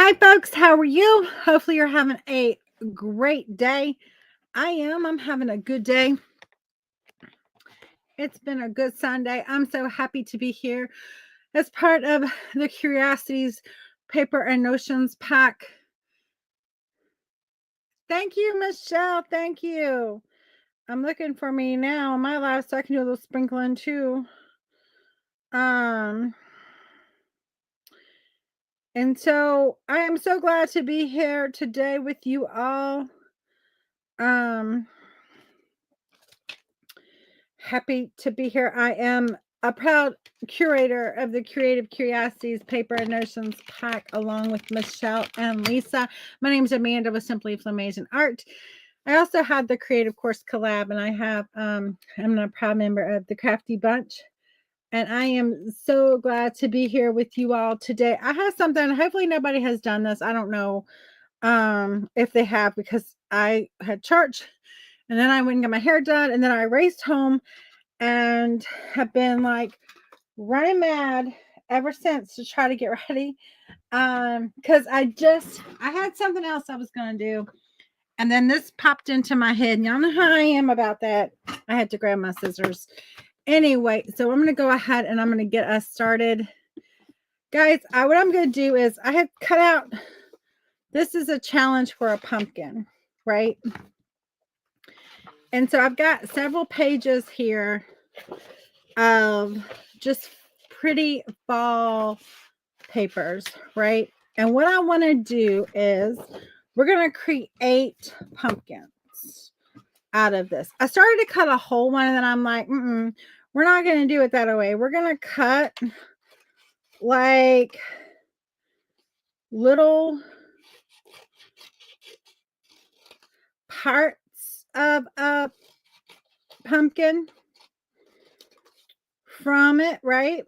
Hi, folks. How are you? Hopefully, you're having a great day. I am. I'm having a good day. It's been a good Sunday. I'm so happy to be here as part of the Curiosities Paper and Notions pack. Thank you, Michelle. Thank you. I'm looking for me now in my life so I can do a little sprinkling too. And so I am so glad to be here today with you all. Happy to be here. I am a proud curator of the Creative Curiosities Paper and Notions pack, along with Michelle and Lisa. My name is Amanda with Simply Flamazing Art. I also have the Creative Course Collab, and I have I'm a proud member of the Crafty Bunch. And I am so glad to be here with you all today. I have something, hopefully nobody has done this. I don't know if they have, because I had church and then I went and got my hair done, and then I raced home and have been like running mad ever since to try to get ready. Because I had something else I was gonna do, and then this popped into my head, and y'all know how I am about that. I had to grab my scissors. Anyway, so I'm gonna go ahead and I'm gonna get us started. Guys, what I'm gonna do is I have cut out, this is a challenge for a pumpkin, right? And so I've got several pages here of just pretty fall papers, right? And what I want to do is we're going to create pumpkins out of this. I started to cut a whole one, and then I'm like, we're not going to do it that way. We're going to cut like little parts of a pumpkin from it, right?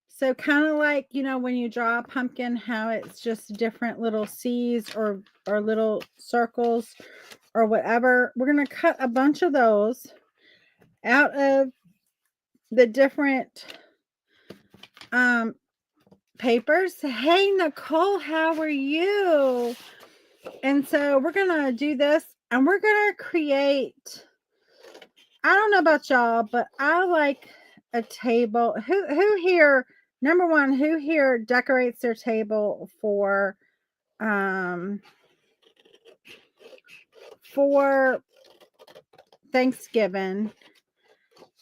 So kind of like, when you draw a pumpkin, how it's just different little C's or little circles or whatever. We're going to cut a bunch of those out of the different papers. Hey, Nicole, how are you? And so we're going to do this, and we're going to create, I don't know about y'all, but I like a table. Who here, number one, who here decorates their table for Thanksgiving?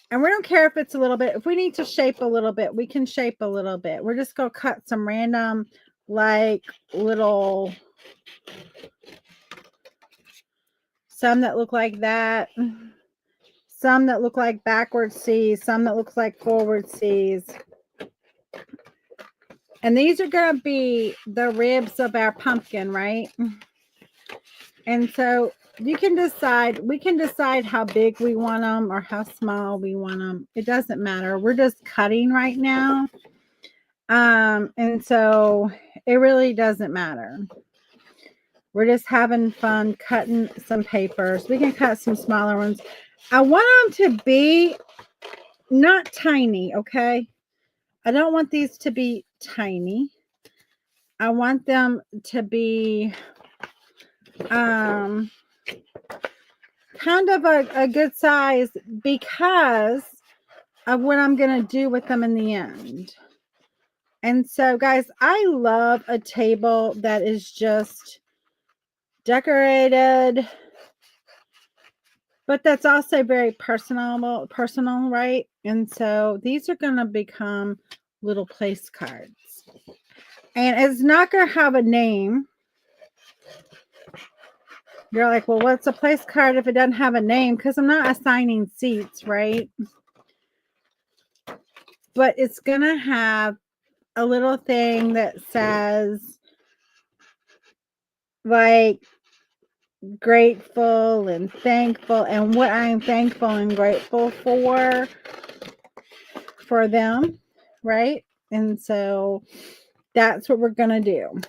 And we don't care if it's a little bit. If we need to shape a little bit, we can shape a little bit. We're just going to cut some random, like, little, some that look like that, some that look like backward C's, some that looks like forward C's. And these are going to be the ribs of our pumpkin, right? And so we can decide how big we want them or how small we want them. It doesn't matter. We're just cutting right now. And so it really doesn't matter. We're just having fun cutting some papers. We can cut some smaller ones. I want them to be not tiny, okay? I don't want these to be tiny. I want them to be kind of a good size because of what I'm going to do with them in the end. And so, guys, I love a table that is just decorated, but that's also very personal, right? And so these are going to become little place cards. And it's not going to have a name. You're like, well, what's a place card if it doesn't have a name? Because I'm not assigning seats, right? But it's going to have a little thing that says, like, grateful and thankful, and what I'm thankful and grateful for them, right? And so that's what we're going to do.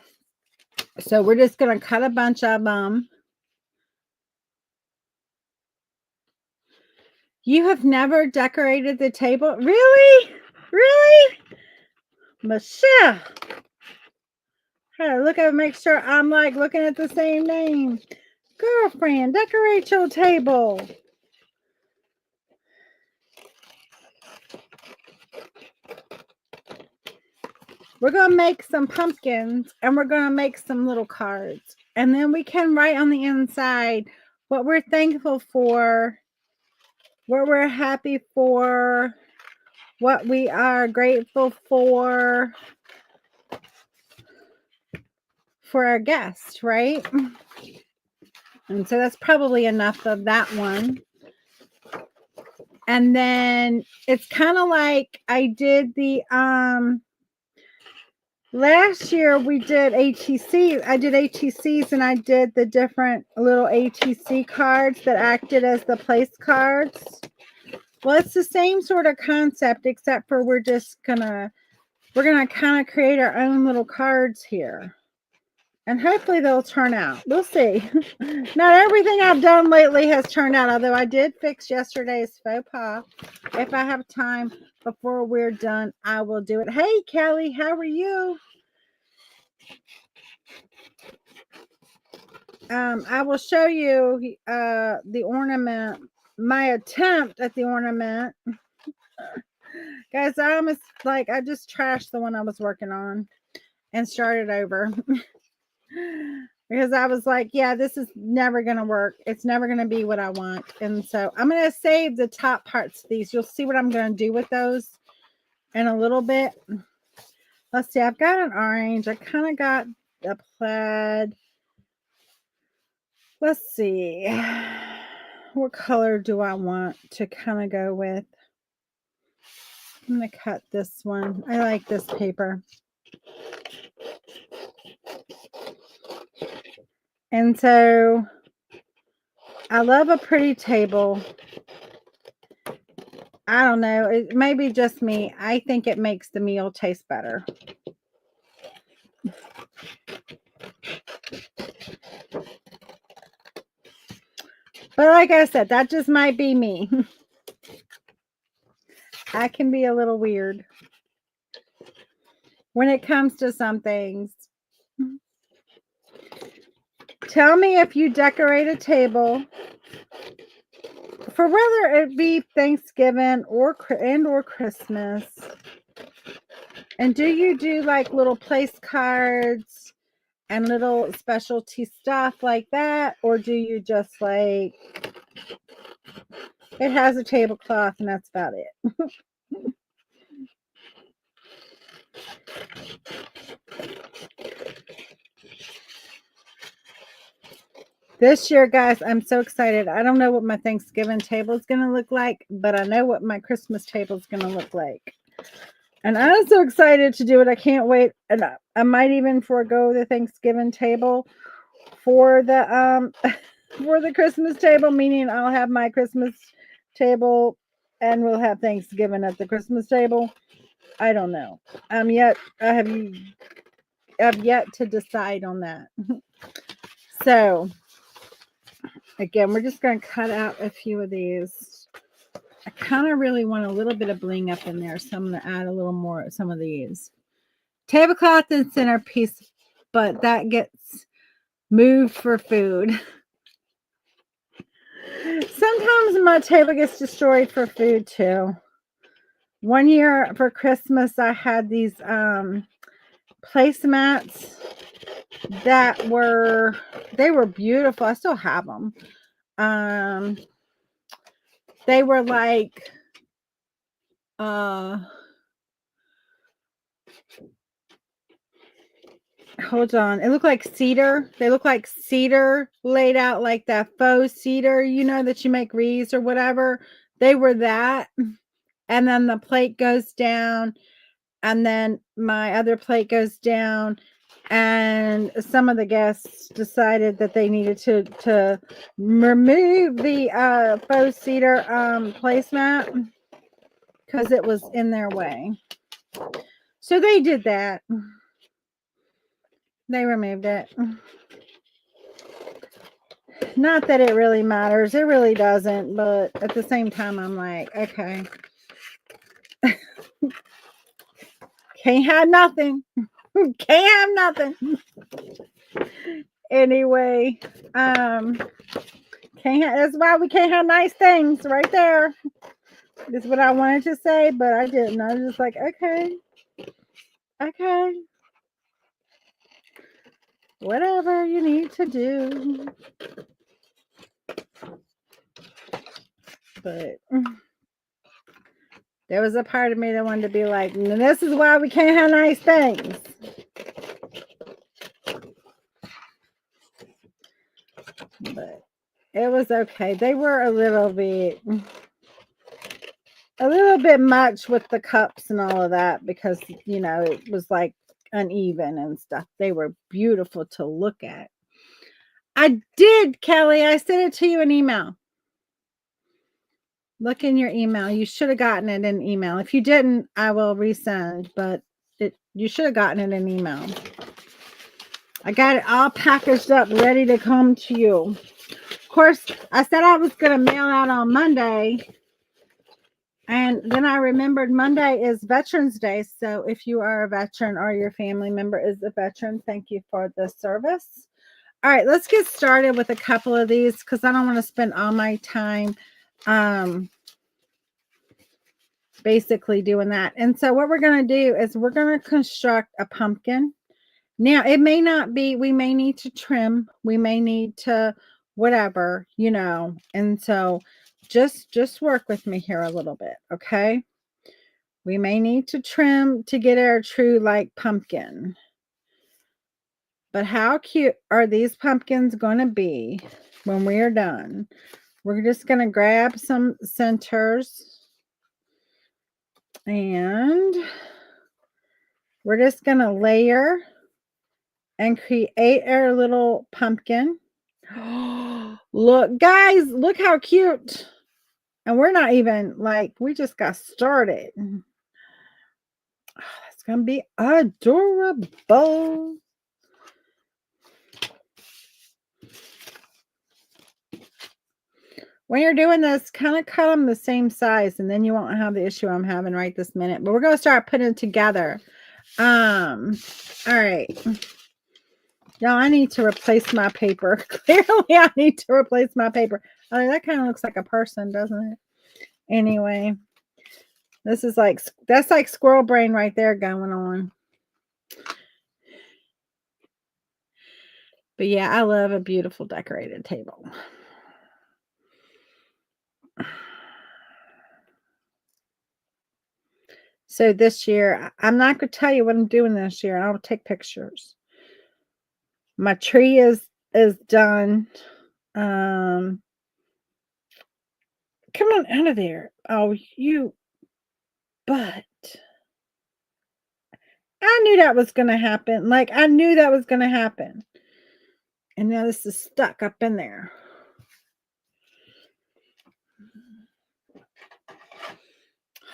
So we're just going to cut a bunch of them. You have never decorated the table? Really? Really? Michelle, Hey, look at make sure I'm like looking at the same name. Girlfriend, decorate your table. We're going to make some pumpkins and we're going to make some little cards. And then we can write on the inside what we're thankful for, what we're happy for, what we are grateful for our guest, right? And so that's probably enough of that one. And then it's kind of like I did the last year we did ATC. I did ATCs and I did the different little ATC cards that acted as the place cards. Well, it's the same sort of concept, except for we're gonna kind of create our own little cards here. And hopefully they'll turn out. We'll see. Not everything I've done lately has turned out, although I did fix yesterday's faux pas. If I have time before we're done, I will do it. Hey, Kelly, how are you? I will show you the ornament, my attempt at the ornament. Guys, I just trashed the one I was working on and started over. Because I was like, yeah, this is never going to work. It's never going to be what I want. And so I'm going to save the top parts of these. You'll see what I'm going to do with those in a little bit. Let's see. I've got an orange. I kind of got a plaid. Let's see. What color do I want to kind of go with? I'm going to cut this one. I like this paper. And so I love a pretty table. I don't know. It may be just me. I think it makes the meal taste better. But like I said, that just might be me. I can be a little weird when it comes to some things. Tell me if you decorate a table for whether it be Thanksgiving or Christmas. And do you do like little place cards and little specialty stuff like that? Or do you just like, it has a tablecloth and that's about it? This year, guys, I'm so excited. I don't know what my Thanksgiving table is going to look like, but I know what my Christmas table is going to look like. And I'm so excited to do it. I can't wait. And I might even forego the Thanksgiving table for the for the Christmas table, meaning I'll have my Christmas table and we'll have Thanksgiving at the Christmas table. I don't know. I have yet to decide on that. So again, we're just going to cut out a few of these. I kind of really want a little bit of bling up in there, so I'm going to add a little more of some of these. Tablecloth and centerpiece, but that gets moved for food. Sometimes my table gets destroyed for food too. One year for Christmas, I had these placemats that they were beautiful. I still have them. They were like hold on. It looked like cedar. They look like cedar laid out like that faux cedar, that you make wreaths or whatever. They were that. And then the plate goes down. And then my other plate goes down. And some of the guests decided that they needed to remove the faux cedar placemat because it was in their way. So they did that. They removed it. Not that it really matters. It really doesn't. But at the same time, I'm like, okay. Can't have nothing. Can't have nothing. Anyway, that's why we can't have nice things right there. That's what I wanted to say, but I didn't. I was just like, okay, whatever you need to do. But there was a part of me that wanted to be like, this is why we can't have nice things. But it was okay. They were a little bit much with the cups and all of that because, it was like uneven and stuff. They were beautiful to look at. I did, Kelly. I sent it to you in email. Look in your email. You should have gotten it in email. If you didn't, I will resend, but you should have gotten it in email. I got it all packaged up, ready to come to you. Of course, I said I was going to mail out on Monday. And then I remembered Monday is Veterans Day. So if you are a veteran or your family member is a veteran, thank you for the service. All right, let's get started with a couple of these because I don't want to spend all my time basically doing that. And so what we're going to do is we're going to construct a pumpkin. Now, it may not be, we may need to trim, we may need to whatever, and so just work with me here a little bit, okay? We may need to trim to get our true like pumpkin. But how cute are these pumpkins going to be when we are done? We're just going to grab some centers and we're just going to layer and create our little pumpkin. Look, guys, look how cute. And we're not even like, we just got started. Oh, that's going to be adorable. When you're doing this, kind of cut them the same size, and then you won't have the issue I'm having right this minute. But we're going to start putting it together. All right. Y'all, I need to replace my paper. Clearly, I need to replace my paper. Oh, that kind of looks like a person, doesn't it? Anyway, this is like, that's like squirrel brain right there going on. But yeah, I love a beautiful decorated table. So this year, I'm not going to tell you what I'm doing this year. I'll take pictures. My tree is done. Come on out of there. Oh, you butt. I knew that was going to happen. Like, I knew that was going to happen. And now this is stuck up in there.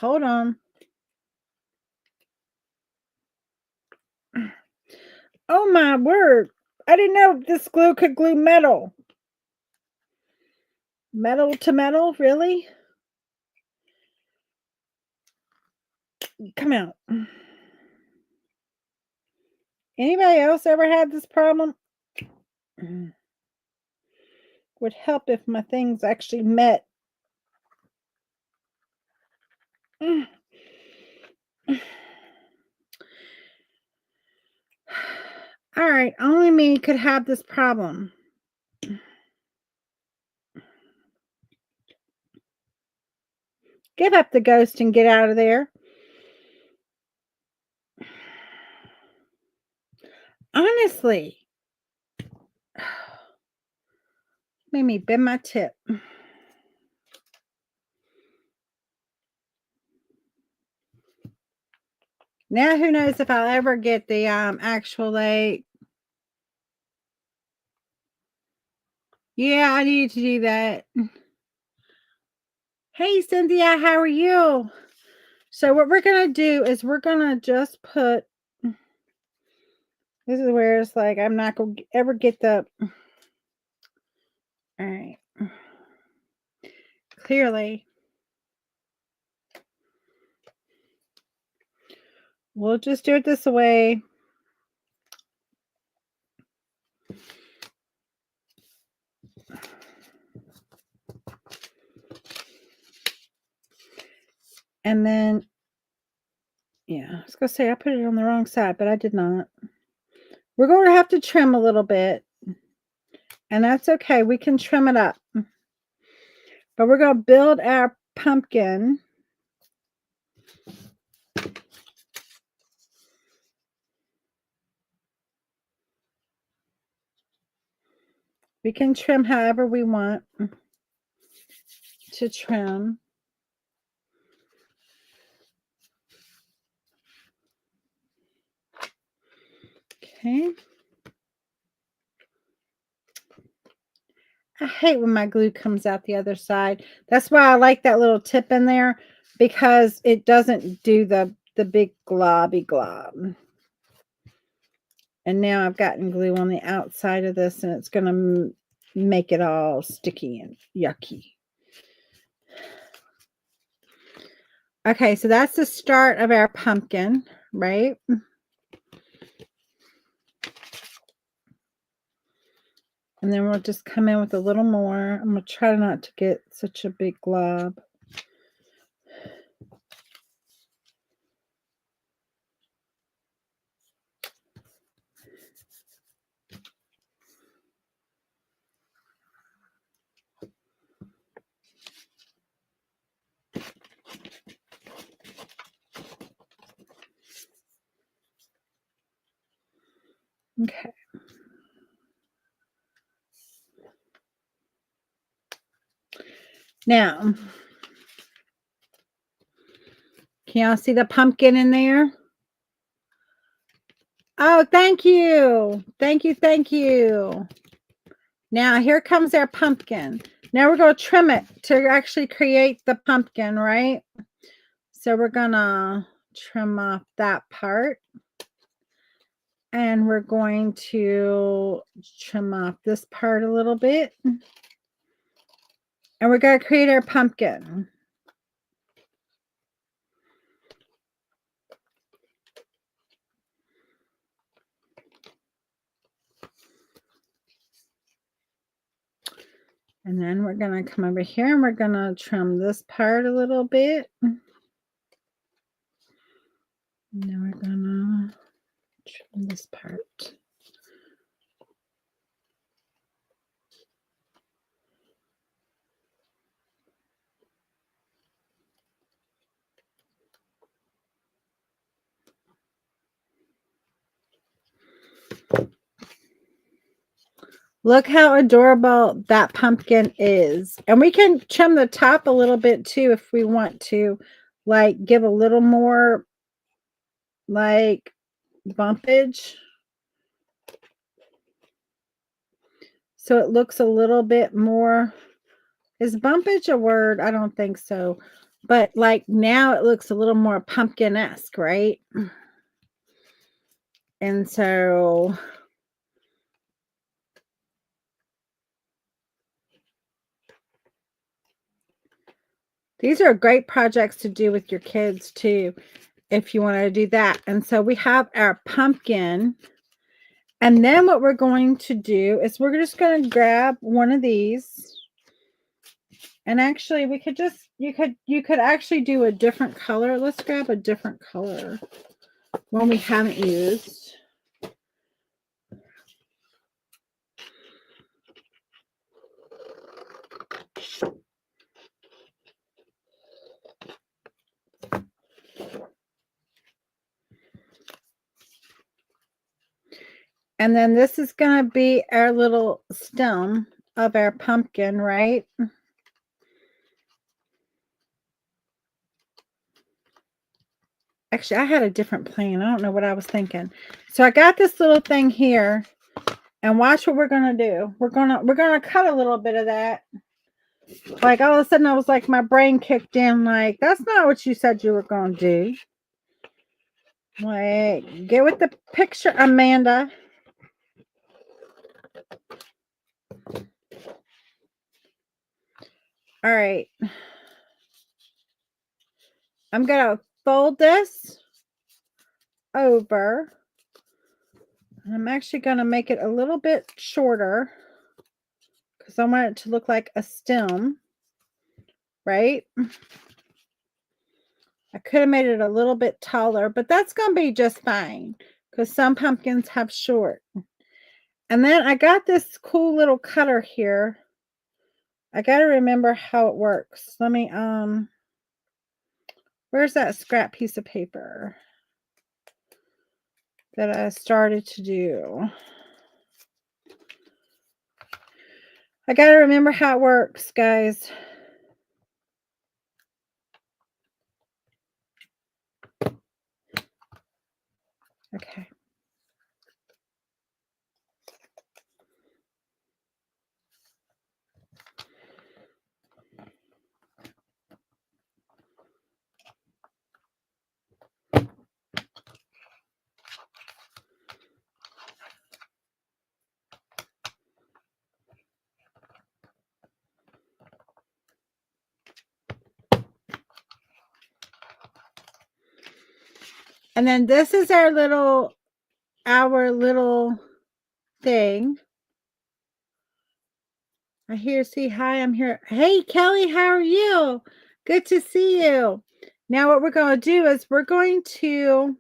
Hold on. Oh, my word. I didn't know this glue could glue metal. Metal to metal? Really? Come out. Anybody else ever had this problem? Would help if my things actually met. All right, only me could have this problem. Give up the ghost and get out of there. Honestly. Made me bend my tip. Now, who knows if I'll ever get the actual, like, yeah, I need to do that. Hey, Cynthia, how are you? So what we're going to do is we're going to just put, this is where it's like, I'm not going to ever get the, all right. Clearly. We'll just do it this way. And then, yeah, I was going to say I put it on the wrong side, but I did not. We're going to have to trim a little bit, and that's okay. We can trim it up. But we're going to build our pumpkin. We can trim however we want to trim. Okay. I hate when my glue comes out the other side. That's why I like that little tip in there, because it doesn't do the big globby glob. And now I've gotten glue on the outside of this, and it's going to make it all sticky and yucky. Okay, so that's the start of our pumpkin, right? And then we'll just come in with a little more. I'm going to try not to get such a big glob. Okay. Now, can y'all see the pumpkin in there? Oh, thank you. Thank you. Thank you. Now, here comes our pumpkin. Now we're going to trim it to actually create the pumpkin, right? So we're going to trim off that part. And we're going to trim off this part a little bit. And we're going to create our pumpkin. And then we're going to come over here and we're going to trim this part a little bit. And then we're going to trim this part. Look how adorable that pumpkin is. And we can trim the top a little bit too if we want to, like, give a little more, like, bumpage. So it looks a little bit more. Is bumpage a word? I don't think so. But like now it looks a little more pumpkin-esque, right? And so these are great projects to do with your kids too, if you want to do that. And so we have our pumpkin. And then what we're going to do is we're just going to grab one of these. And actually we could just, you could actually do a different color. Let's grab a different color, one we haven't used. And then this is going to be our little stem of our pumpkin, right? Actually, I had a different plan. I don't know what I was thinking. So I got this little thing here, and watch what we're going to do. We're going to cut a little bit of that. Like all of a sudden I was like, my brain kicked in like, that's not what you said you were going to do. Like, get with the picture, Amanda. All right. I'm going to fold this over. I'm actually going to make it a little bit shorter because I want it to look like a stem, right? I could have made it a little bit taller, but that's going to be just fine because some pumpkins have short. And then I got this cool little cutter here. I got to remember how it works. Let me, where's that scrap piece of paper that I started to do? I got to remember how it works, guys. Okay. And then this is our little thing. I hear, see, hi, I'm here. Hey, Kelly, how are you? Good to see you. Now what we're going to do is we're going to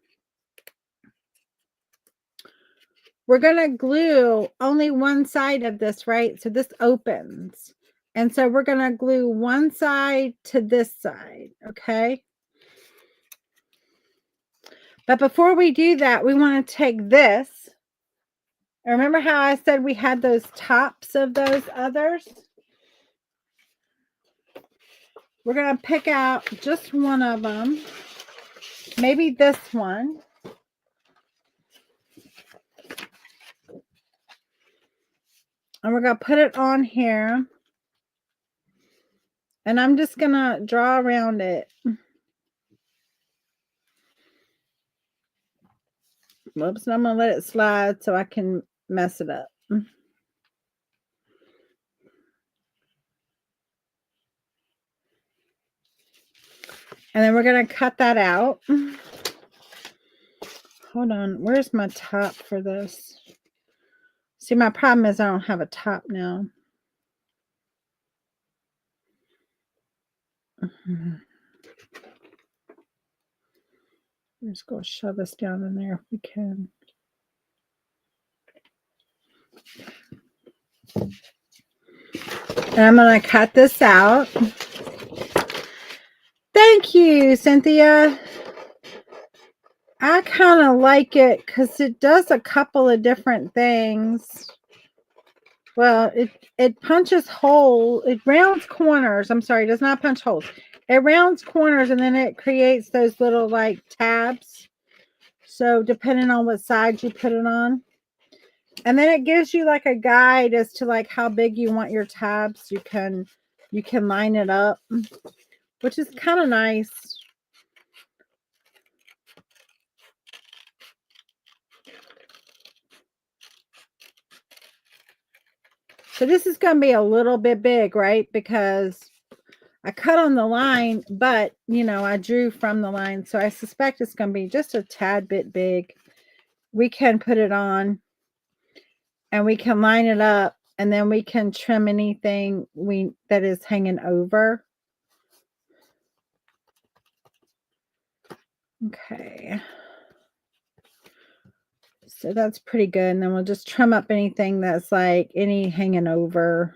glue only one side of this, right? So this opens. And so we're going to glue one side to this side, okay? But before we do that, we want to take this. Remember how I said we had those tops of those others? We're going to pick out just one of them. Maybe this one. And we're going to put it on here. And I'm just going to draw around it. Whoops, and I'm going to let it slide so I can mess it up. And then we're going to cut that out. Hold on. Where's my top for this? See, my problem is I don't have a top now. Let's go shove this down in there if we can. And I'm going to cut this out. Thank you, Cynthia. I kind of like it because it does a couple of different things. Well, it punches holes. It rounds corners. I'm sorry, it does not punch holes. It rounds corners and then it creates those little like tabs. So depending on what side you put it on. And then it gives you like a guide as to like how big you want your tabs. You can line it up, which is kind of nice. So this is going to be a little bit big, right? Because I cut on the line, but, you know, I drew from the line. So I suspect it's going to be just a tad bit big. We can put it on and we can line it up and then we can trim anything that is hanging over. Okay. So that's pretty good. And then we'll just trim up anything that's like any hanging over.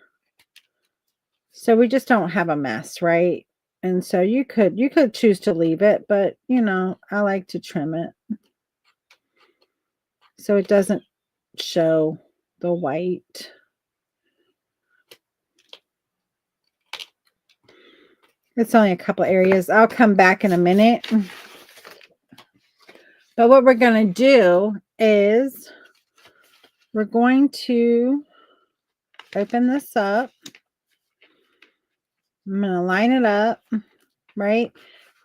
So we just don't have a mess, right? And so you could choose to leave it, but you know, I like to trim it so it doesn't show the white. It's only a couple areas. I'll come back in a minute. But what we're going to do is we're going to open this up. I'm going to line it up, right?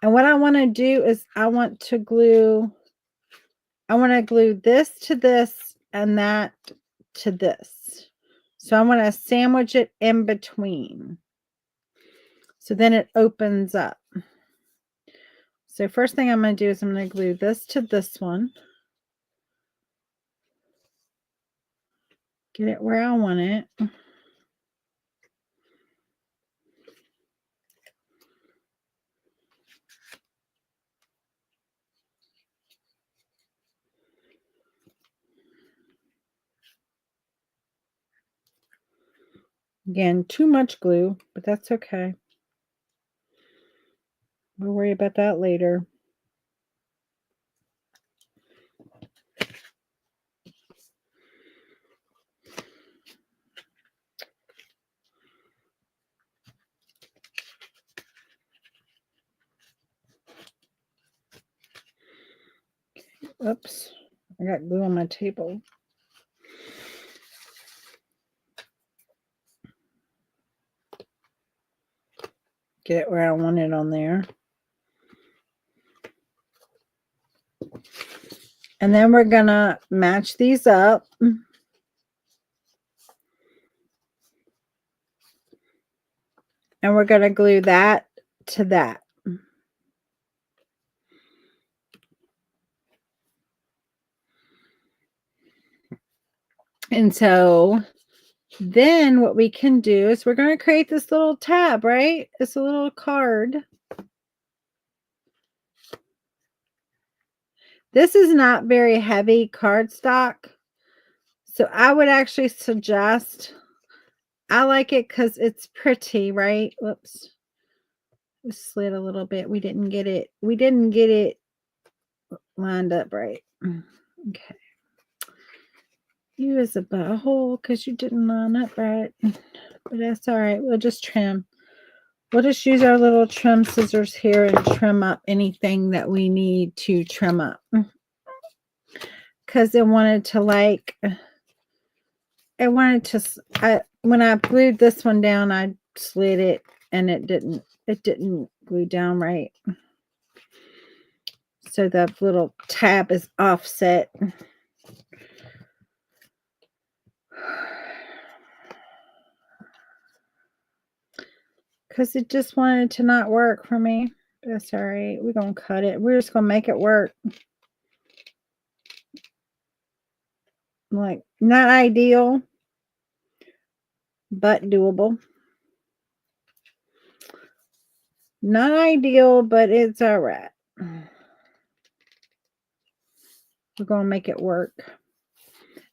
And what I want to do is I want to glue this to this and that to this. So I'm going to sandwich it in between. So then it opens up. So first thing I'm going to do is I'm going to glue this to this one. Get it where I want it. Again, too much glue, but that's okay. We'll worry about that later. Oops, I got glue on my table. Get it where I want it on there. And then we're gonna match these up. And we're gonna glue that to that. And so then what we can do is we're going to create this little tab, right? It's a little card. This is not very heavy cardstock. So I would actually suggest, I like it because it's pretty, right? Whoops. It slid a little bit. We didn't get it lined up right. Okay. You is a butthole because you didn't line up right. But that's all right. We'll just trim. We'll just use our little trim scissors here and trim up anything that we need to trim up. Because it wanted to when I glued this one down, I slid it and it didn't glue down right. So the little tab is offset. Because it just wanted to not work for me. That's all right. We're going to cut it. We're just going to make it work. Like, not ideal, but doable. Not ideal, but it's all right. We're going to make it work.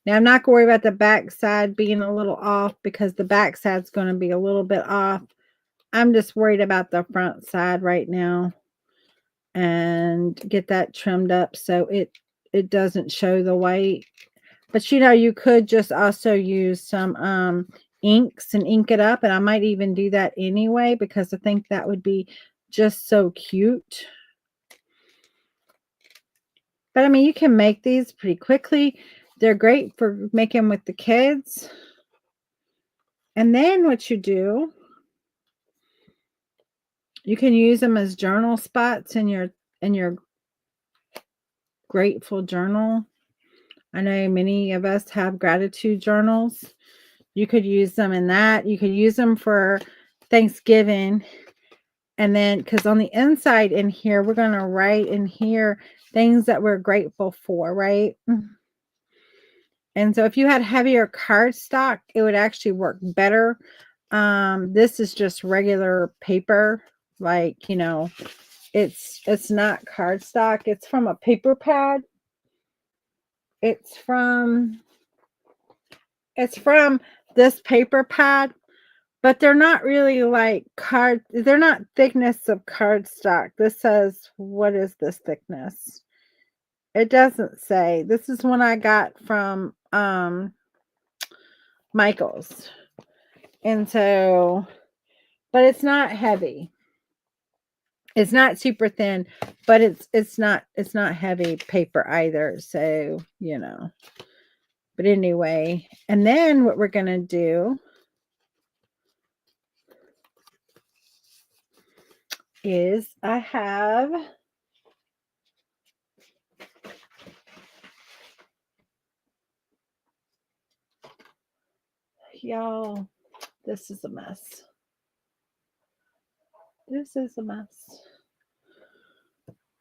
Now, I'm not going to worry about the back side being a little off because the back side's going to be a little bit off. I'm just worried about the front side right now and get that trimmed up so it doesn't show the white. But, you know, you could just also use some inks and ink it up. And I might even do that anyway because I think that would be just so cute. But, I mean, you can make these pretty quickly. They're great for making with the kids. And then what you do, you can use them as journal spots in your grateful journal. I know many of us have gratitude journals. You could use them in that. You could use them for Thanksgiving. And then, because on the inside in here, we're going to write in here things that we're grateful for, right? And so if you had heavier cardstock, it would actually work better. This is just regular paper. Like, you know, it's not cardstock. It's from a paper pad. It's from this paper pad, but they're not really like they're not thickness of cardstock. This says, what is this thickness? It doesn't say. This is one I got from Michael's. And so, but it's not heavy. It's not super thin, but it's not heavy paper either. So, you know. But anyway, and then what we're going to do is I have y'all, this is a mess. This is a mess.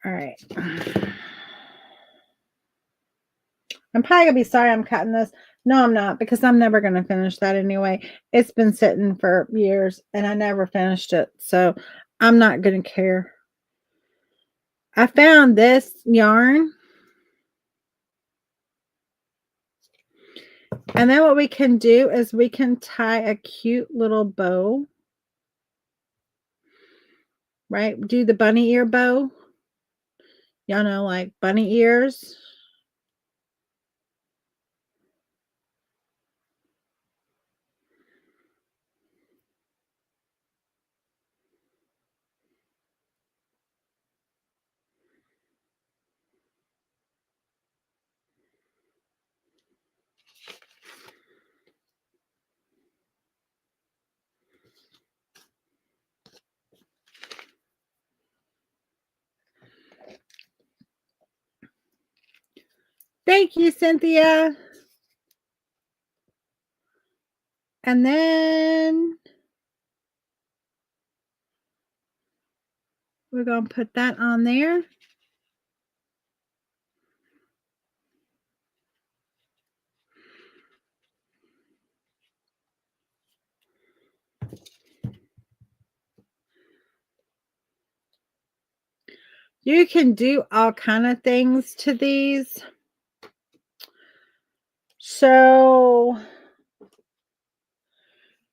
All right. I'm probably going to be sorry I'm cutting this. No, I'm not, because I'm never going to finish that anyway. It's been sitting for years, and I never finished it. So I'm not going to care. I found this yarn. And then what we can do is we can tie a cute little bow, right? Do the bunny ear bow. Y'all know, like bunny ears. Thank you, Cynthia. And then we're going to put that on there. You can do all kind of things to these. So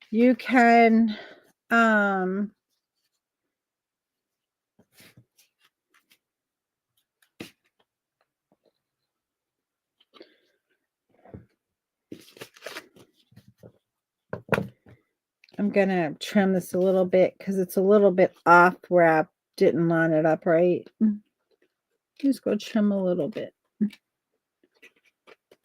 you can I'm going to trim this a little bit because it's a little bit off where I didn't line it up right. Just go trim a little bit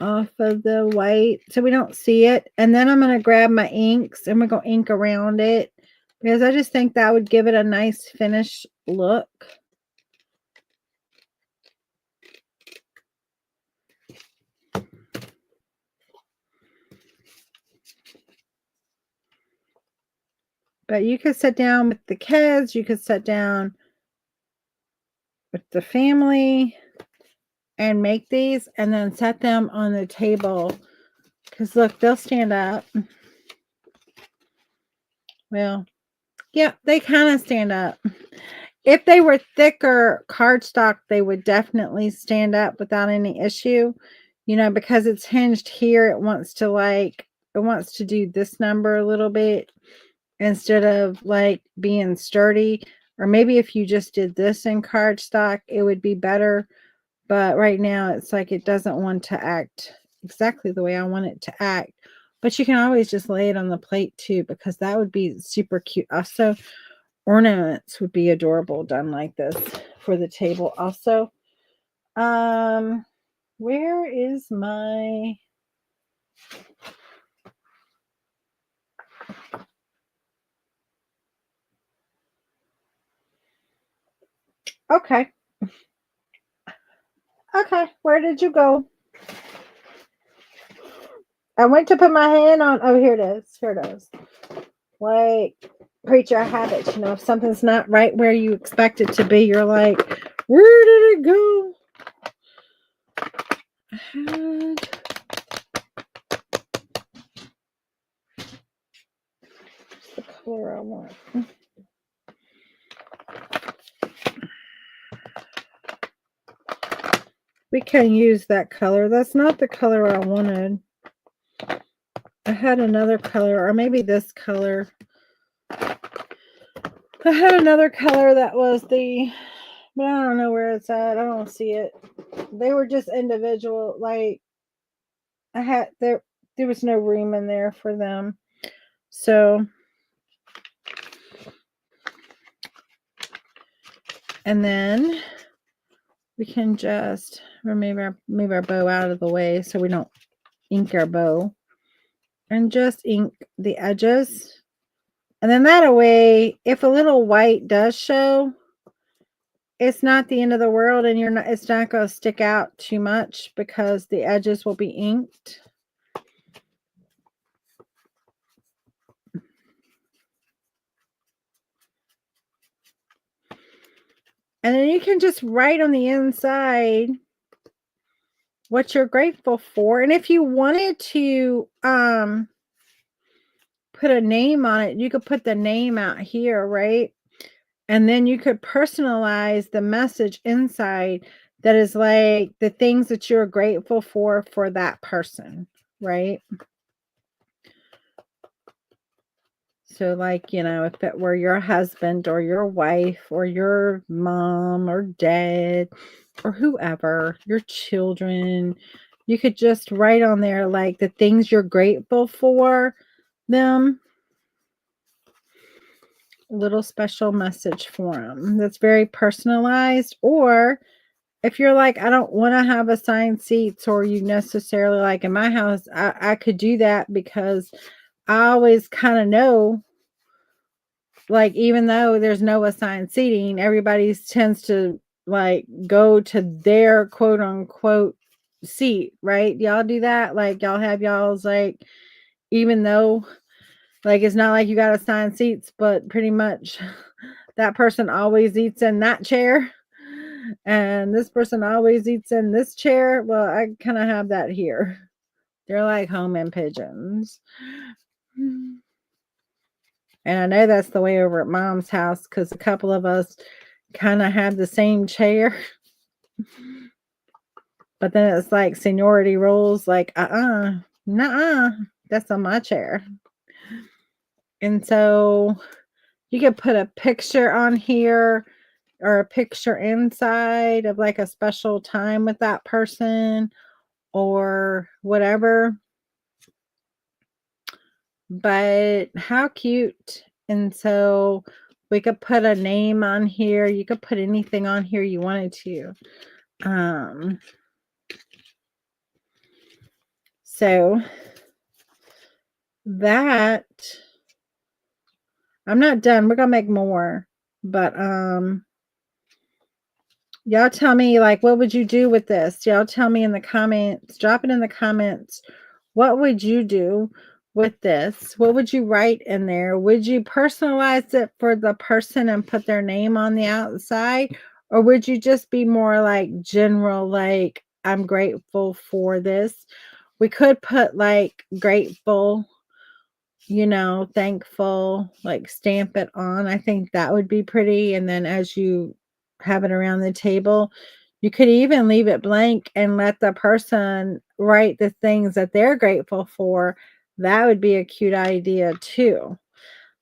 off of the white so we don't see it. And then I'm going to grab my inks and we're going to ink around it because I just think that would give it a nice finished look. But you could sit down with the kids, you could sit down with the family and make these and then set them on the table. Because look, they'll stand up. Well, yeah, they kind of stand up. If they were thicker cardstock, they would definitely stand up without any issue. You know, because it's hinged here, it wants to do this number a little bit instead of like being sturdy. Or maybe if you just did this in cardstock, it would be better. But right now it's like it doesn't want to act exactly the way I want it to act. But you can always just lay it on the plate too, because that would be super cute. Also, ornaments would be adorable done like this for the table also. Where is my... Okay. Okay, where did you go? I went to put my hand on... Oh, here it is. Here it is. Like, creature habits. You know, if something's not right where you expect it to be, you're like, where did it go? I had... the color I want. We can use that color. That's not the color I wanted. I had another color, or maybe this color. I had another color that was the... but I don't know where it's at. I don't see it. They were just individual. Like, I had... there was no room in there for them. So... and then we can just move our bow out of the way so we don't ink our bow. And just ink the edges. And then that way, if a little white does show, it's not the end of the world, and it's not going to stick out too much because the edges will be inked. And then you can just write on the inside what you're grateful for. And if you wanted to put a name on it, you could put the name out here, right? And then you could personalize the message inside that is like the things that you're grateful for that person. right? So like, you know, if it were your husband or your wife or your mom or dad or whoever, your children, you could just write on there like the things you're grateful for them. A little special message for them that's very personalized. Or if you're like, I don't want to have assigned seats, or you necessarily like in my house, I could do that because I always kind of know, like, even though there's no assigned seating, everybody tends to like go to their quote unquote seat, right? Y'all do that? Like, y'all have y'all's, like, even though, like, it's not like you got assigned seats, but pretty much that person always eats in that chair and this person always eats in this chair. Well, I kind of have that here. They're like homing pigeons. And I know that's the way over at Mom's house because a couple of us kind of have the same chair. But then it's like seniority rules, like, nuh-uh, that's on my chair. And so you could put a picture on here or a picture inside of like a special time with that person or whatever. But how cute. And so we could put a name on here. You could put anything on here you wanted to. So that, I'm not done. We're gonna make more. But y'all tell me, like, what would you do with this? Y'all tell me in the comments. Drop it in the comments. What would you do with this? What would you write in there? Would you personalize it for the person and put their name on the outside? Or would you just be more like general, like, I'm grateful for this? We could put like grateful, you know, thankful, like stamp it on. I think that would be pretty. And then as you have it around the table, you could even leave it blank and let the person write the things that they're grateful for. That would be a cute idea too.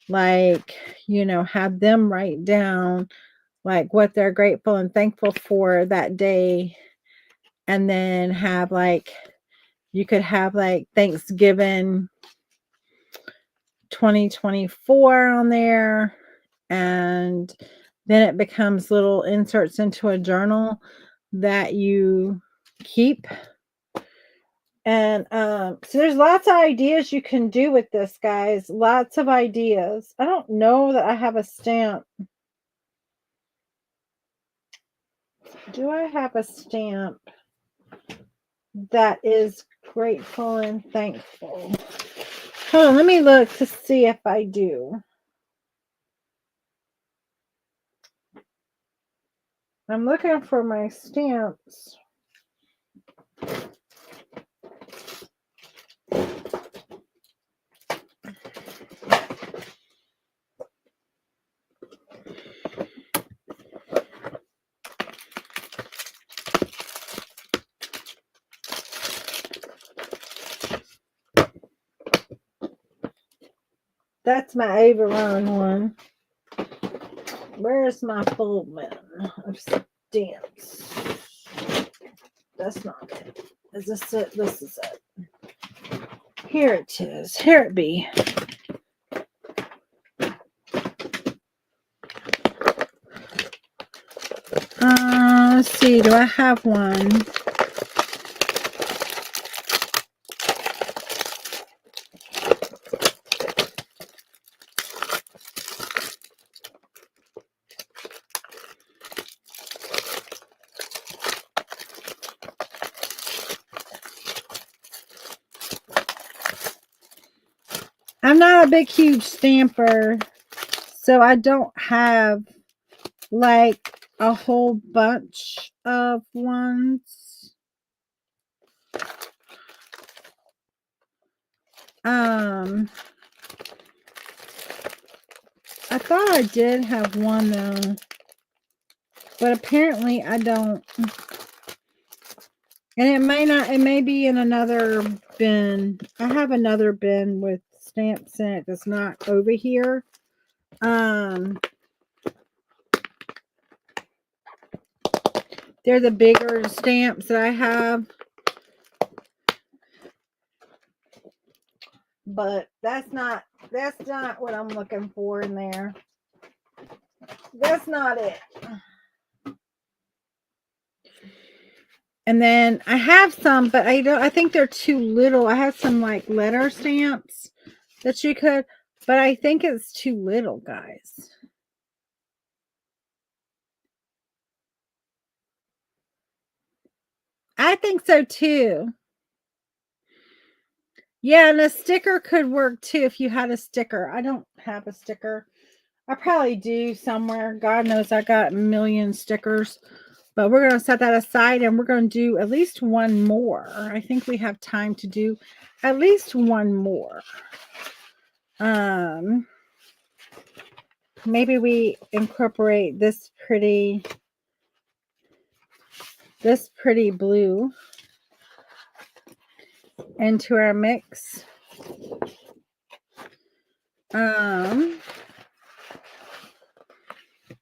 Like, you know, have them write down like what they're grateful and thankful for that day. And then have like, you could have like Thanksgiving 2024 on there, and then it becomes little inserts into a journal that you keep. And so there's lots of ideas you can do with this, guys. Lots of ideas. I don't know that I have a stamp. Do I have a stamp that is grateful and thankful? Hold on, let me look to see if I do. I'm looking for my stamps. That's my overrun one. Where's my full one of stamps? That's not it. Is this it? This is it. Here it is. Here it be. Let's see. Do I have one? I'm not a big, huge stamper, so I don't have like a whole bunch of ones. I thought I did have one though, but apparently I don't. And it may not, it may be in another bin. I have another bin with stamps in it that's not over here. They're the bigger stamps that I have. But that's not what I'm looking for in there. That's not it. And then I have some, but I think they're too little. I have some like letter stamps that you could, but I think it's too little, guys. I think so too. Yeah, and a sticker could work too if you had a sticker. I don't have a sticker. I probably do somewhere. God knows I got a million stickers. But we're going to set that aside and we're going to do at least one more. I think we have time to do at least one more. Maybe we incorporate this pretty blue into our mix.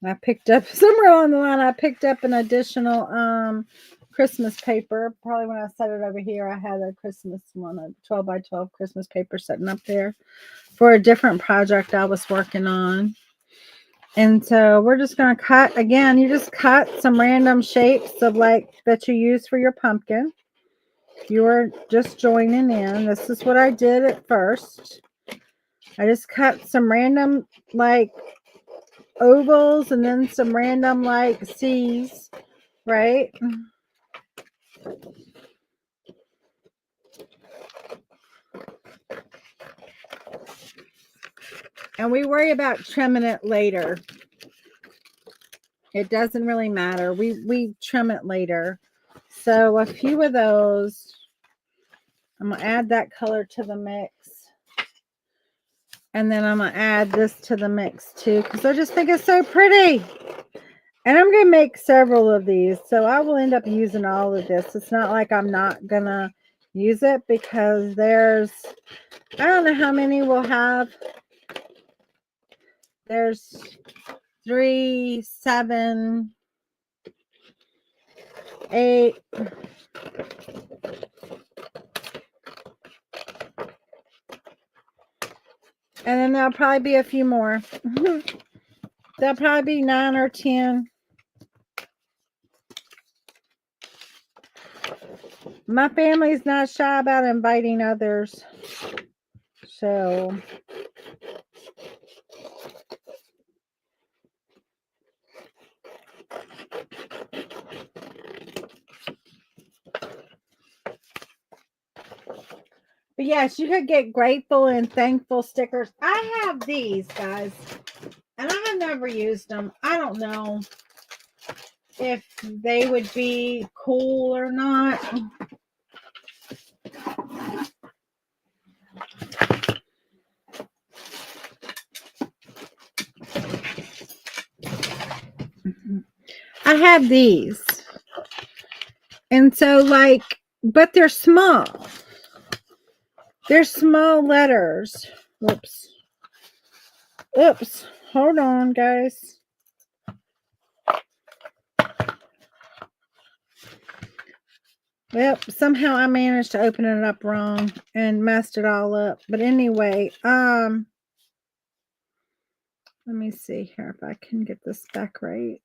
I picked up somewhere along the line. I picked up an additional Christmas paper. Probably when I set it over here, I had a Christmas one, a 12 by 12 Christmas paper sitting up there for a different project I was working on. And so we're just going to cut again. You just cut some random shapes of like that you use for your pumpkin. You are just joining in. This is what I did at first. I just cut some random like ovals and then some random like C's, right? And we worry about trimming it later. It doesn't really matter. We trim it later. So a few of those, I'm going to add that color to the mix. And then I'm going to add this to the mix too, because I just think it's so pretty. And I'm going to make several of these. So I will end up using all of this. It's not like I'm not going to use it because there's, I don't know how many we'll have. There's 3, 7, 8. And then there'll probably be a few more. There'll probably be 9 or 10. My family's not shy about inviting others. So but yes, you could get grateful and thankful stickers. I have these, guys, and I have never used them. I don't know if they would be cool or not. I have these. And so like, but they're small. They're small letters. Whoops. Oops. Hold on, guys. Well, somehow I managed to open it up wrong and messed it all up. But anyway, let me see here if I can get this back right.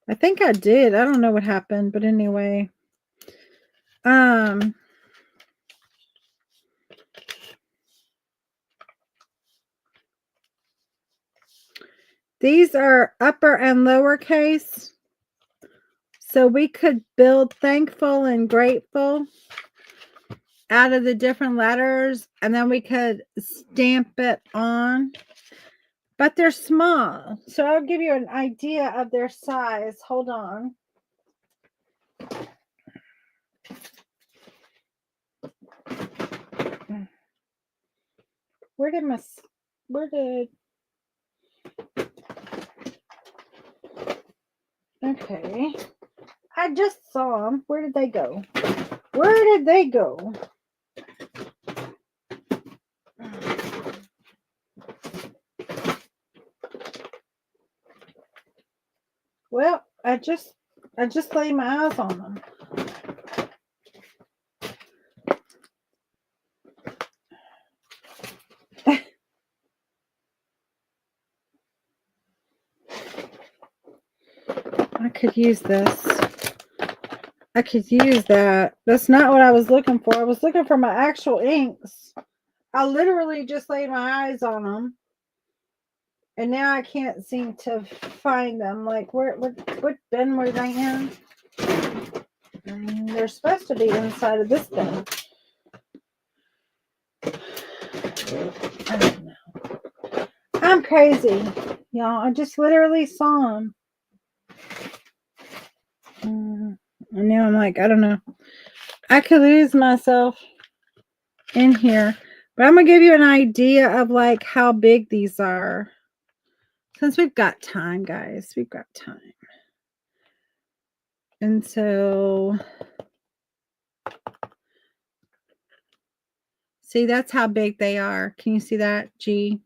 I think I did. I don't know what happened, but anyway. These are upper and lowercase. So we could build thankful and grateful out of the different letters, and then we could stamp it on. But they're small. So I'll give you an idea of their size. Hold on. Okay. I just saw them. Where did they go? Where did they go? Well, I just laid my eyes on them. I could use this. I could use that. That's not what I was looking for. I was looking for my actual inks. I literally just laid my eyes on them. And now I can't seem to find them. Like, what bin were they in? They're supposed to be inside of this bin. I don't know. I'm crazy, y'all. I just literally saw them. And now I'm like, I don't know. I could lose myself in here. But I'm going to give you an idea of like how big these are. Since we've got time, guys. We've got time. And so, see, that's how big they are. Can you see that? G.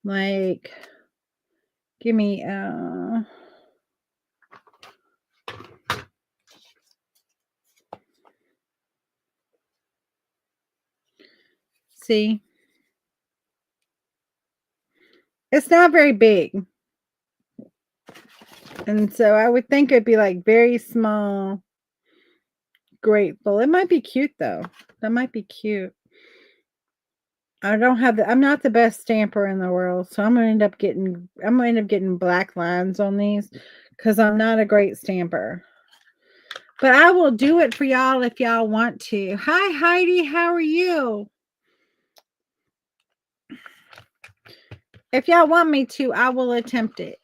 Like, give me, see, it's not very big. And so I would think it'd be like very small, grateful. It might be cute though. That might be cute. I'm not the best stamper in the world, so I'm gonna end up getting black lines on these because I'm not a great stamper. But I will do it for y'all if y'all want to. Hi Heidi, how are you? If y'all want me to, I will attempt it.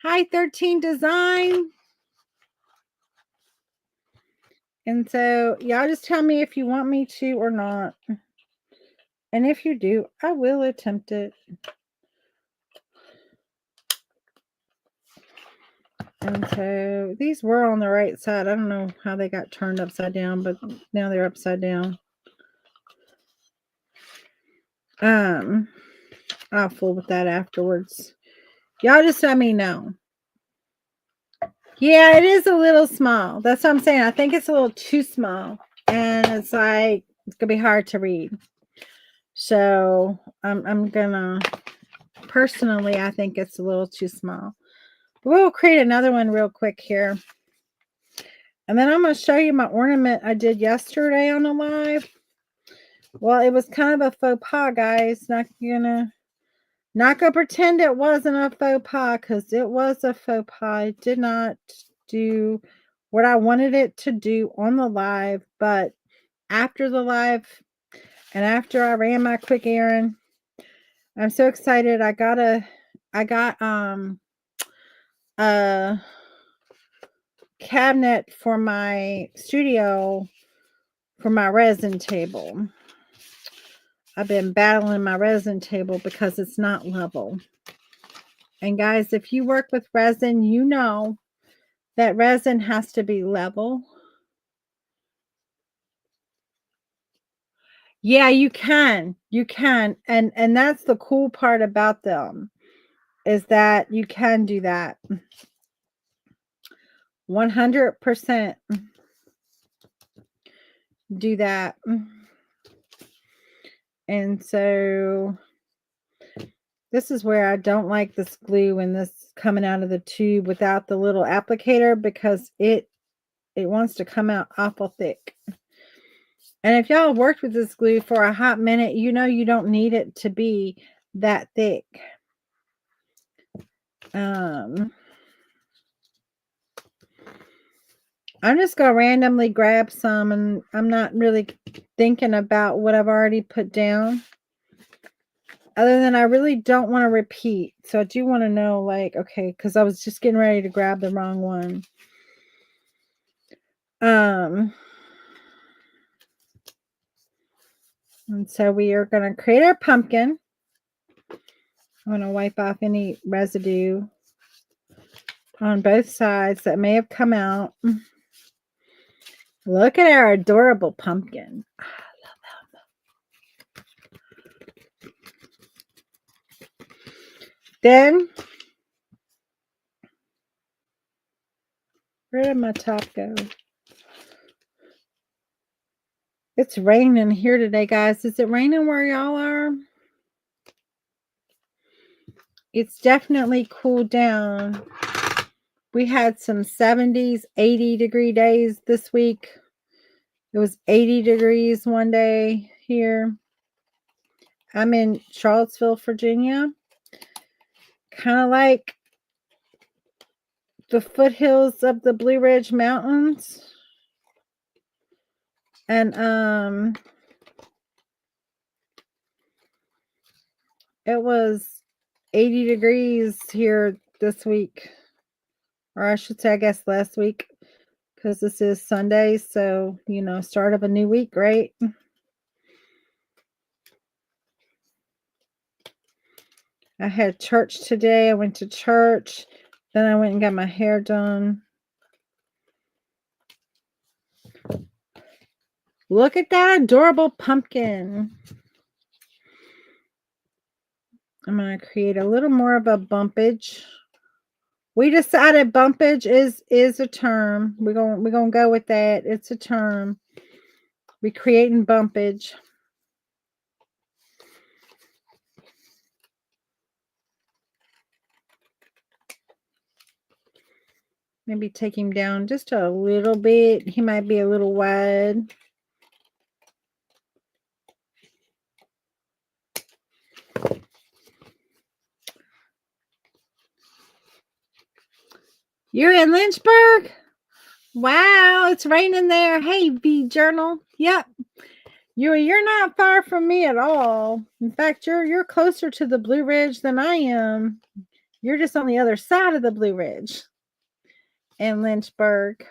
Hi 13 Design. And so y'all just tell me if you want me to or not. And if you do, I will attempt it. And so these were on the right side. I don't know how they got turned upside down, but now they're upside down. I'll fool with that afterwards. Y'all just let me know. Yeah, it is a little small. That's what I'm saying. I think it's a little too small. And it's like, it's going to be hard to read. So I'm going to, personally, I think it's a little too small. We'll create another one real quick here. And then I'm going to show you my ornament I did yesterday on the live. Well, it was kind of a faux pas, guys. Not gonna pretend it wasn't a faux pas, because it was a faux pas. It did not do what I wanted it to do on the live, but after the live and after I ran my quick errand, I'm so excited. I got a cabinet for my studio for my resin table. I've been battling my resin table because it's not level. And guys, if you work with resin, you know that resin has to be level. Yeah, you can. You can. And that's the cool part about them, is that you can do that. 100% do that. And so this is where I don't like this glue and this coming out of the tube without the little applicator, because it wants to come out awful thick. And if y'all worked with this glue for a hot minute, you know you don't need it to be that thick. I'm just going to randomly grab some, and I'm not really thinking about what I've already put down. Other than I really don't want to repeat. So I do want to know, like, okay, because I was just getting ready to grab the wrong one. And so we are going to create our pumpkin. I'm going to wipe off any residue on both sides that may have come out. Look at our adorable pumpkin. I love him. Then, where did my top go? It's raining here today, guys. Is it raining where y'all are? It's definitely cooled down. We had some 70s, 80-degree days this week. It was 80 degrees one day here. I'm in Charlottesville, Virginia. Kind of like the foothills of the Blue Ridge Mountains. And it was 80 degrees here this week. Or I should say, I guess last week. Because this is Sunday. So, you know, start of a new week, right? I had church today. I went to church. Then I went and got my hair done. Look at that adorable pumpkin. I'm going to create a little more of a bumpage. We decided bumpage is a term. We're gonna go with that. It's a term. We creating bumpage. Maybe take him down just a little bit. He might be a little wide. You're in Lynchburg? Wow, it's raining there. Hey, V Journal. Yep. You're not far from me at all. In fact, you're closer to the Blue Ridge than I am. You're just on the other side of the Blue Ridge in Lynchburg.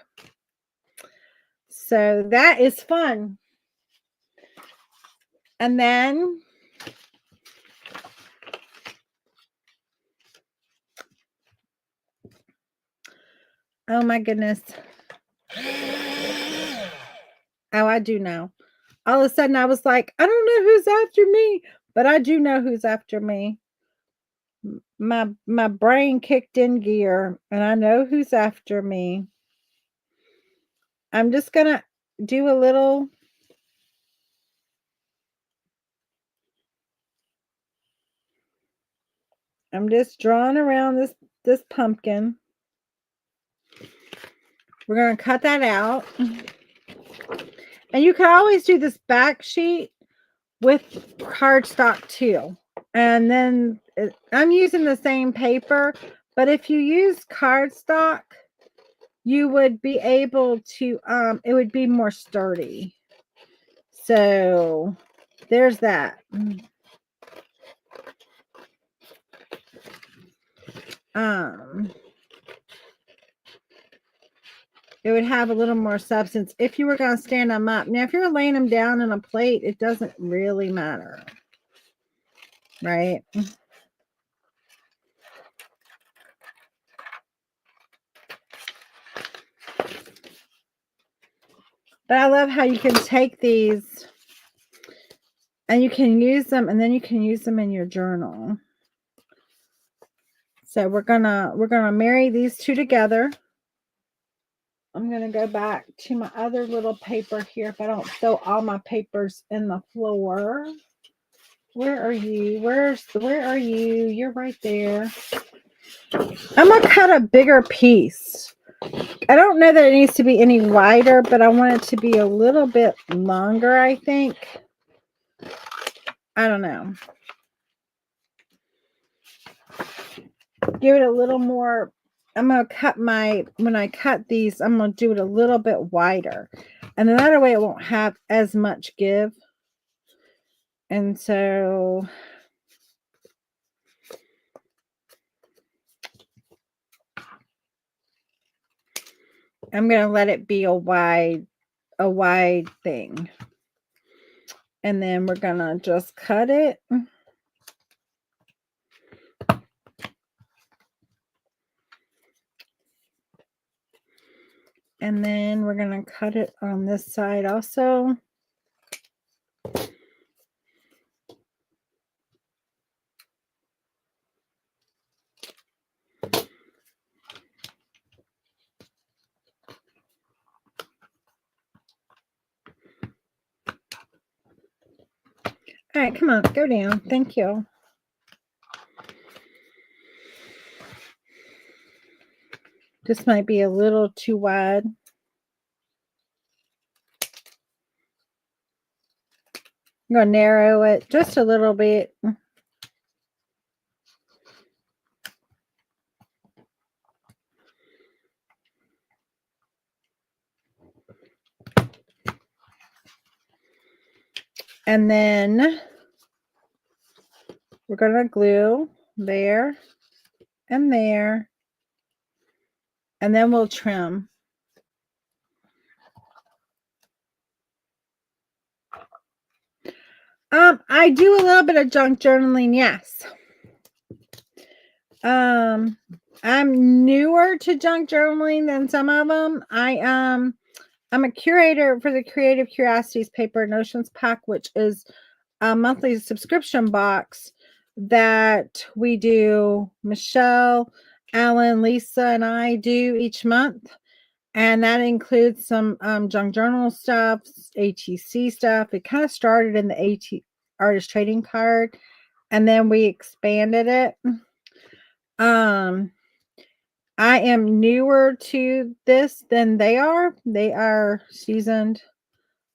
So that is fun. And then oh my goodness. Oh, I do know. All of a sudden I was like, I don't know who's after me, but I do know who's after me. My brain kicked in gear and I know who's after me. I'm just going to do a little I'm just drawing around this pumpkin. We're going to cut that out. And you can always do this back sheet with cardstock too. And then I'm using the same paper, but if you use cardstock, you would be able to, it would be more sturdy. So there's that. It would have a little more substance if you were going to stand them up. Now, if you're laying them down on a plate, it doesn't really matter. Right? But I love how you can take these and you can use them, and then you can use them in your journal. So we're gonna marry these two together. I'm gonna go back to my other little paper here if I don't throw all my papers in the floor. Where are you? Where are you? You're right there. I'm gonna cut a bigger piece. I don't know that it needs to be any wider, but I want it to be a little bit longer, I think. I don't know. Give it a little more. I'm going to cut when I cut these, I'm going to do it a little bit wider. And then that way it won't have as much give. And so I'm going to let it be a wide thing. And then we're going to just cut it. And then we're going to cut it on this side also. All right, come on, go down. Thank you. This might be a little too wide. I'm going to narrow it just a little bit. And then we're going to glue there and there. And then we'll trim. I do a little bit of junk journaling, yes. I'm newer to junk journaling than some of them. I'm a curator for the Creative Curiosities Paper Notions Pack, which is a monthly subscription box that we do. Michelle, Alan, Lisa, and I do each month. And that includes some junk journal stuff, ATC stuff. It kind of started in the artist trading card, and then we expanded it. I am newer to this than they are. They are seasoned.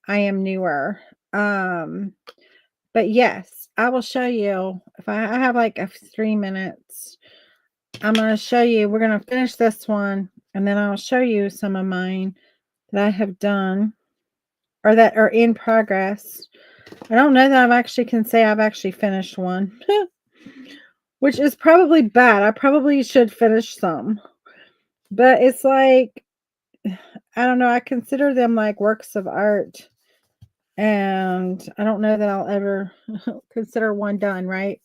I am newer. But yes, I will show you. If I have like 3 minutes, I'm going to show you. We're going to finish this one, and then I'll show you some of mine that I have done or that are in progress. I don't know that can say I've actually finished one, which is probably bad. I probably should finish some, but it's like, I don't know. I consider them like works of art, and I don't know that I'll ever consider one done, right?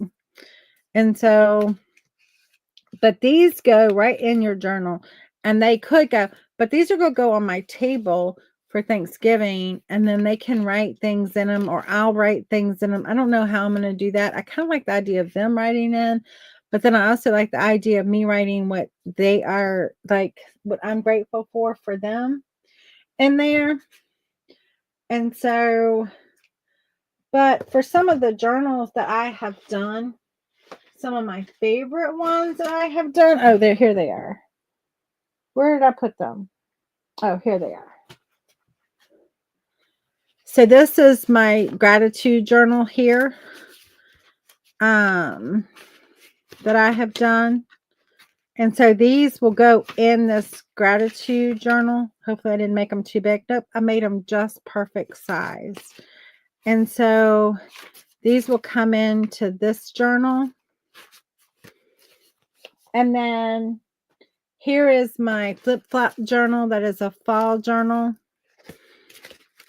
And so, but these go right in your journal, and they could go, but these are going to go on my table for Thanksgiving, and then they can write things in them, or I'll write things in them. I don't know how I'm going to do that. I kind of like the idea of them writing in, but then I also like the idea of me writing what they are, like what I'm grateful for them in there. And so, but for some of the journals that I have done, some of my favorite ones that I have done, oh, here they are. Where did I put them? Oh, here they are. So this is my gratitude journal here that I have done. And so these will go in this gratitude journal. Hopefully I didn't make them too big. Nope, I made them just perfect size. And so these will come into this journal. And then here is my flip-flop journal. That is a fall journal.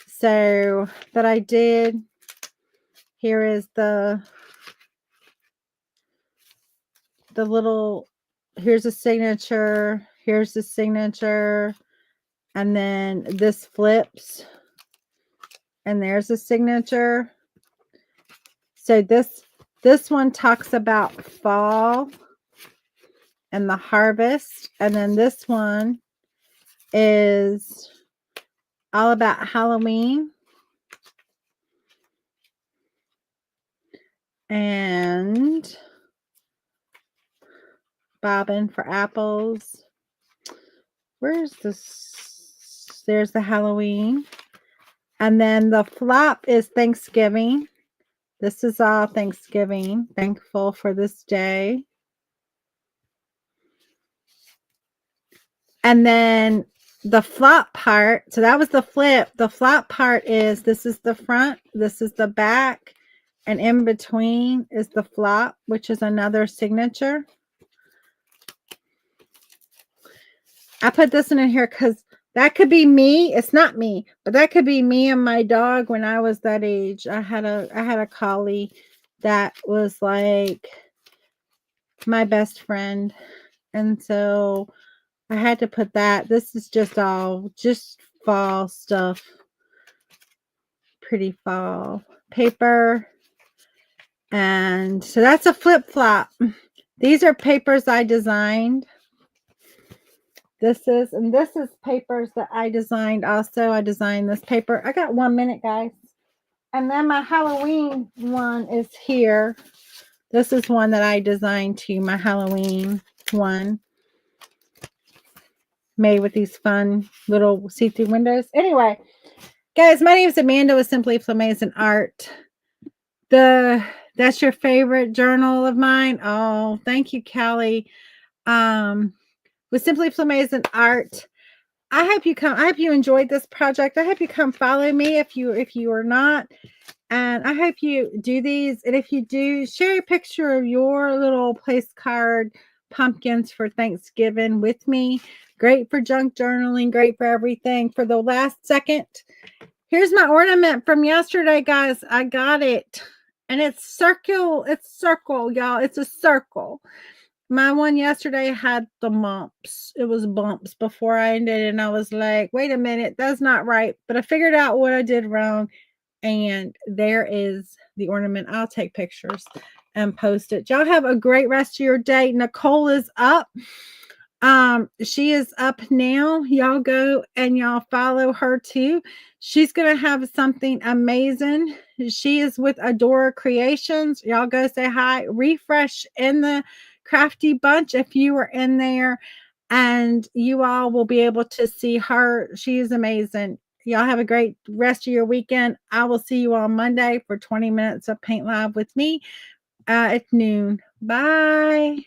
So that I did. Here is the little, here's a signature, here's the signature, and then this flips, and there's a signature. So this one talks about fall and the harvest, and then this one is all about Halloween. And bobbing for apples. Where's this? There's the Halloween. And then the flop is Thanksgiving. This is all Thanksgiving. Thankful for this day. And then the flop part, so that was the flip. The flop part is, this is the front, this is the back, and in between is the flop, which is another signature. I put this one in here because that could be me. It's not me, but that could be me and my dog when I was that age. I had a collie that was like my best friend. And so I had to put that. This is just all just fall stuff. Pretty fall paper. And so that's a flip-flop. These are papers I designed. This is papers that I designed also. I designed this paper. I got 1 minute, guys. And then my Halloween one is here. This is one that I designed too, my Halloween one. Made with these fun little see-through windows. Anyway, guys, my name is Amanda with Simply Flamazing Art. That's your favorite journal of mine. Oh, thank you, Callie. With Simply Flamazing Art. I hope you enjoyed this project. I hope you come follow me if you are not. And I hope you do these. And if you do, share a picture of your little place card pumpkins for Thanksgiving with me. Great for junk journaling, great for everything. For the last second, here's my ornament from yesterday, guys. I got it. And it's circle, y'all. It's a circle. My one yesterday had the bumps. It was bumps before I ended, and I was like, wait a minute, that's not right. But I figured out what I did wrong, and there is the ornament. I'll take pictures and post it. Y'all have a great rest of your day. Nicole is up. She is up now. Y'all go and y'all follow her too. She's gonna have something amazing. She is with Adora Creations. Y'all go say hi. Refresh in the Crafty Bunch if you were in there, and you all will be able to see her. She is amazing. Y'all have a great rest of your weekend. I will see you on Monday for 20 minutes of Paint Live with me at noon. Bye.